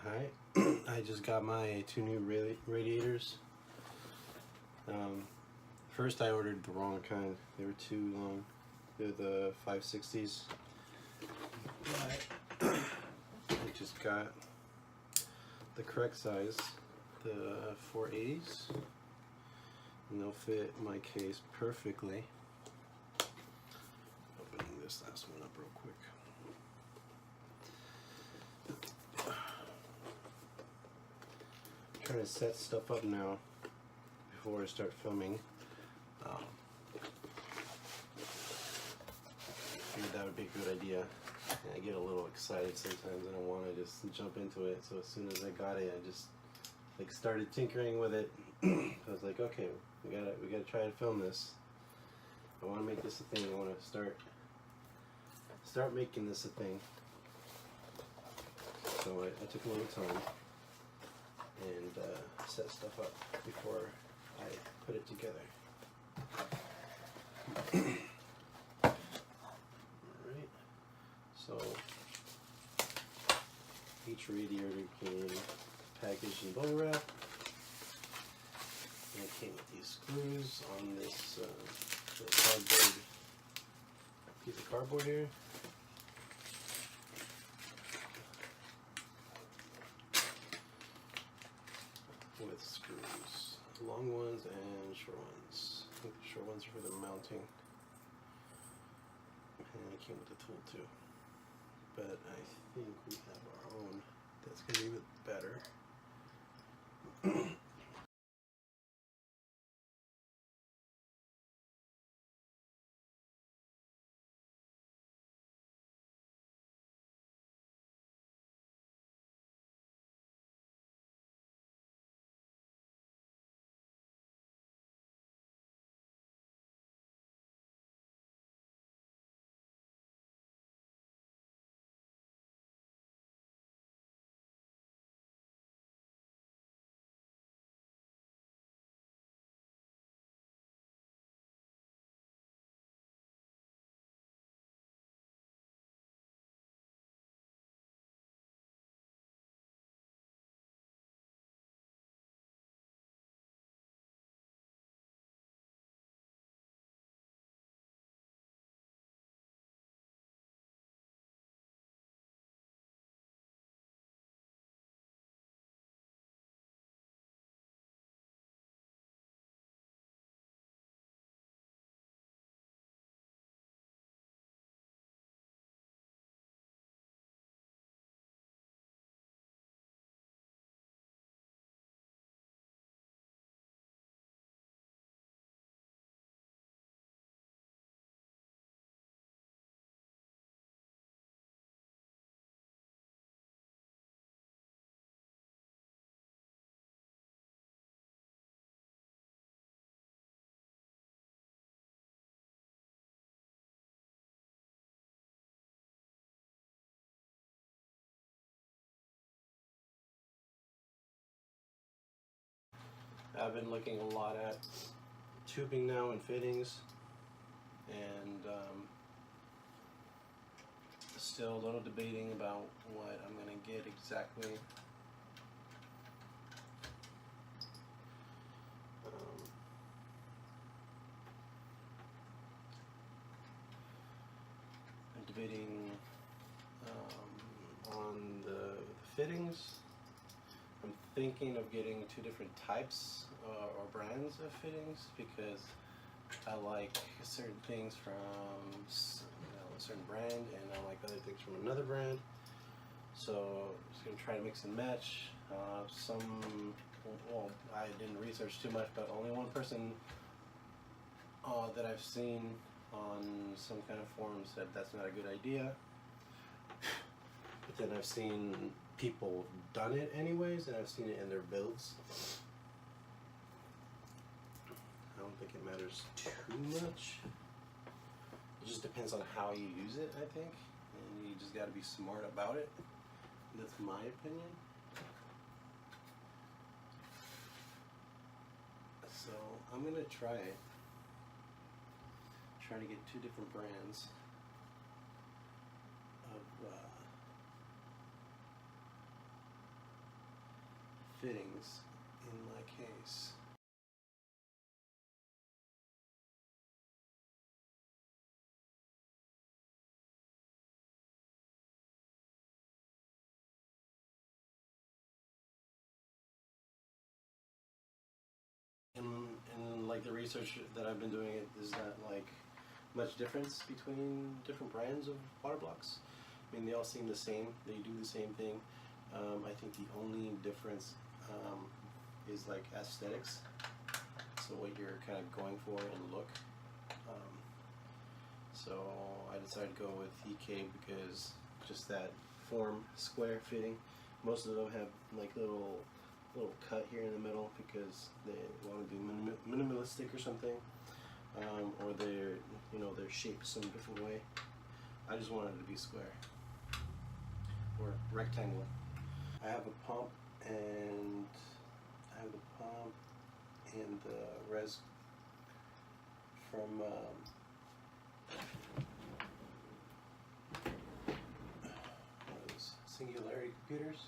Alright, I just got my two new radiators. First I ordered the wrong kind. They were too long. They're the 560s. But I just got the correct size, the 480s. And they'll fit my case perfectly. Opening this last one up real quick. Trying to set stuff up now before I start filming. Figured that would be a good idea. And I get a little excited sometimes and I want to just jump into it. So as soon as I got it, I just like started tinkering with it. I was like, okay, we gotta try to film this. I want to make this a thing. I want to start making this a thing. So I took a little time and set stuff up before I put it together. Alright, so each radiator came packaged in bubble wrap, and it came with these screws on this cardboard piece of cardboard here. With screws, long ones and short ones. I think the short ones are for the mounting, and it came with the tool too. But I think we have our own. That's gonna be better. I've been looking a lot at tubing now and fittings, and still a little debating about what I'm going to get exactly. I'm debating on the fittings. I'm thinking of getting two different types or brands of fittings because I like certain things from a certain brand and I like other things from another brand. So I'm just going to try to mix and match. Well, I didn't research too much, but only one person that I've seen on some kind of forum said that's not a good idea. But then I've seen people done it anyways, and I've seen it in their builds. I don't think it matters too much. It just depends on how you use it, I think, and you just got to be smart about it. That's my opinion. So I'm gonna try it. Trying to get two different brands of fittings in my case. And like the research that I've been doing, it is not like much difference between different brands of water blocks. I mean, they all seem the same. They do the same thing. I think the only difference is like aesthetics. So what you're kind of going for in look. So I decided to go with EK because just that form, square fitting. Most of them have like little cut here in the middle because they want to be minimalistic or something, or they're shaped some different way. I just wanted it to be square or rectangle. I have a pump and the res from Singularity Computers.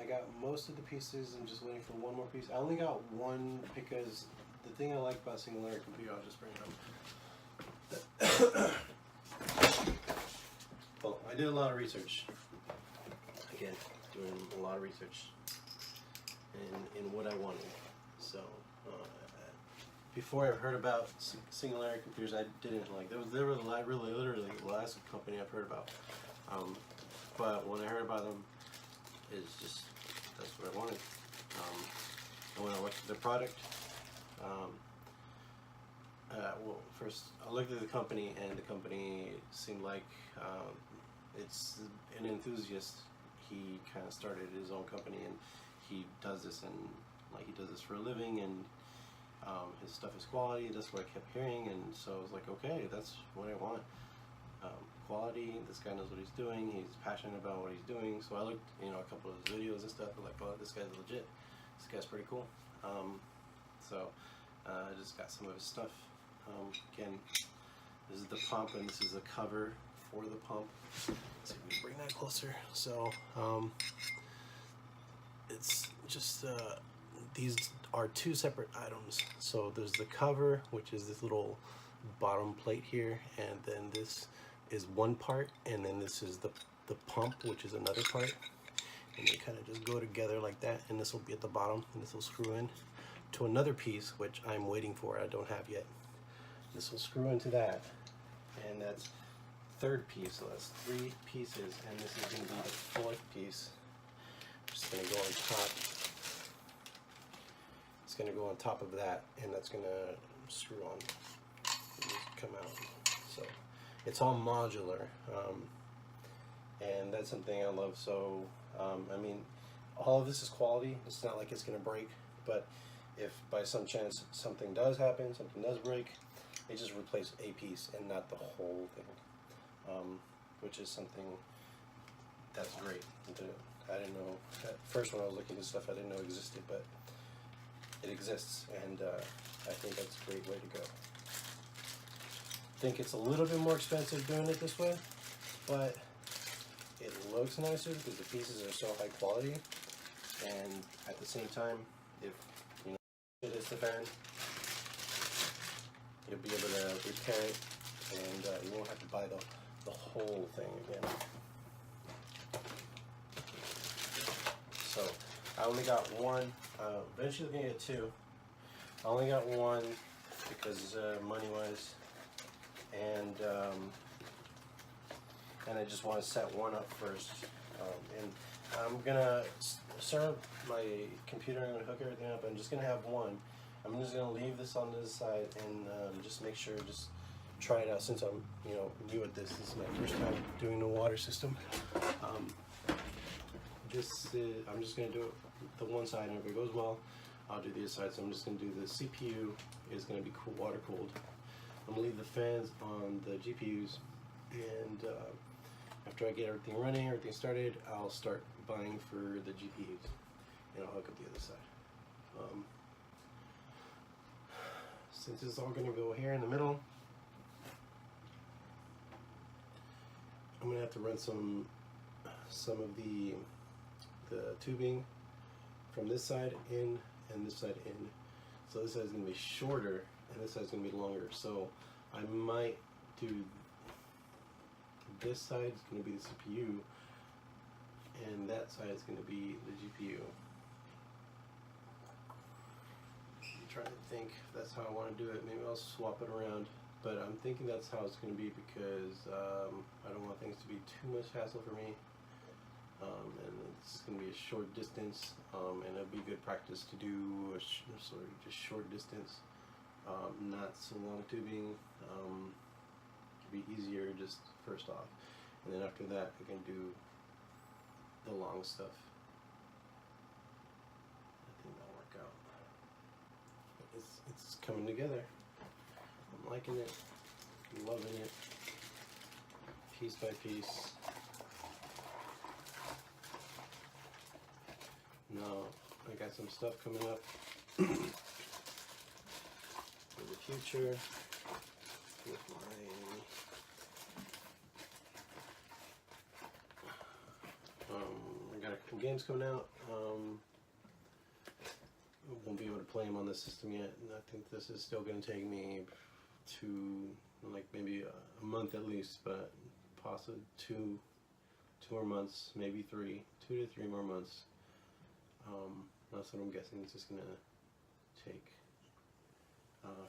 I got most of the pieces. I'm just waiting for one more piece. I only got one because the thing I like about Singularity Computer, I'll just bring it up. Well, I did a lot of research. Again, doing a lot of research in what I wanted. So before I heard about Singularity Computers, I didn't like. They were literally the last company I've heard about. But when I heard about them, it's just that's what I wanted. And when I looked at the product, well, first I looked at the company, and the company seemed like it's an enthusiast. He kind of started his own company, and he does this for a living, and his stuff is quality. That's what I kept hearing, and so I was like, okay, that's what I want. Quality. This guy knows what he's doing. He's passionate about what he's doing. So I looked, a couple of his videos and stuff. I'm like, oh, this guy's legit. This guy's pretty cool. So I just got some of his stuff. Again, this is the pump, and this is the cover for the pump. Let's see if we can bring that closer. So it's just these are two separate items. So there's the cover, which is this little bottom plate here, and then this is one part, and then this is the pump, which is another part, and they kind of just go together like that, and this will be at the bottom, and this will screw in to another piece, which I'm waiting for. I don't have yet. This will screw into that, and that's third piece, so that's 3 pieces, and this is going to be the 4th piece. Just going to go on top. It's going to go on top of that, and that's going to screw on and just come out. So it's all modular, and that's something I love. So I mean, all of this is quality. It's not like it's going to break, but if by some chance something does happen, something does break, it just replaces a piece and not the whole thing, which is something that's great. I didn't know at first when I was looking at this stuff, I didn't know it existed, but it exists, and I think that's a great way to go. I think it's a little bit more expensive doing it this way, but it looks nicer because the pieces are so high quality, and at the same time, if it hits the fan, you'll be able to repair it, and you won't have to buy the whole thing again. So I only got one. Eventually gonna get 2. I only got one because money-wise, and I just want to set one up first. And I'm gonna start my computer. I'm gonna hook everything up. I'm just gonna have one. I'm just gonna leave this on this side and just make sure, just try it out since I'm new at this. This is my first time doing the water system. I'm just gonna do it the one side, and if it goes well, I'll do the other side. So I'm just gonna do the CPU is gonna be water cooled. I'm gonna leave the fans on the GPUs, and after I get everything running, everything started, I'll start buying for the GPUs, and I'll hook up the other side. Since it's all gonna go here in the middle, I'm gonna have to run some of the tubing from this side in and this side in. So this side is going to be shorter and this side is going to be longer. So I might do this side is going to be the CPU and that side is going to be the GPU. I'm trying to think if that's how I want to do it. Maybe I'll swap it around, but I'm thinking that's how it's going to be because I don't want things to be too much hassle for me. And it's going to be a short distance, and it'll be good practice to do sort of just short distance, not so long tubing. It'll be easier just first off, and then after that I can do the long stuff. I think that'll work out. It's coming together. I'm liking it, loving it, piece by piece. Now, I got some stuff coming up for the future with I got a couple games coming out. Won't be able to play them on the system yet, and I think this is still going to take me like maybe a month at least, but possibly two more months, maybe 2 to 3 more months. That's what I'm guessing it's just gonna take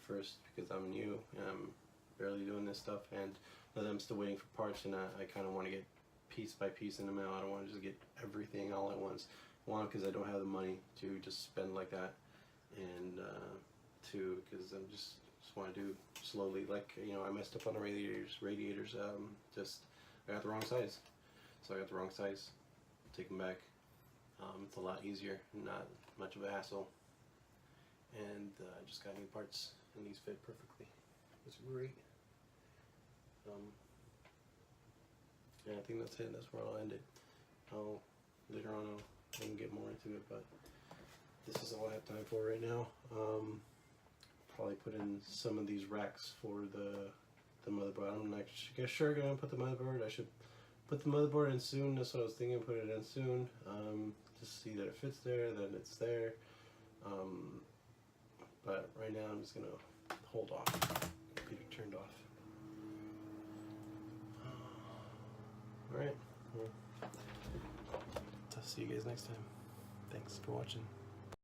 first, because I'm new and I'm barely doing this stuff, and then I'm still waiting for parts, and I kind of want to get piece by piece in the mail. I don't want to just get everything all at once. One, because I don't have the money to just spend like that, and two, because I'm just want to do slowly. Like, you know, I messed up on the radiators. I got the wrong size, so I got the wrong size. Take them back. It's a lot easier, not much of a hassle, and I just got new parts, and these fit perfectly. It's great. Yeah, I think that's it. That's where I'll end it. Later on I can get more into it, but this is all I have time for right now. Probably put in some of these racks for the motherboard. I'm not sure gonna put the motherboard. I should put the motherboard in soon. That's what I was thinking. Put it in soon. Just see that it fits there, that it's there. But right now I'm just gonna hold off. Computer turned off. Alright. Well, I'll see you guys next time. Thanks for watching.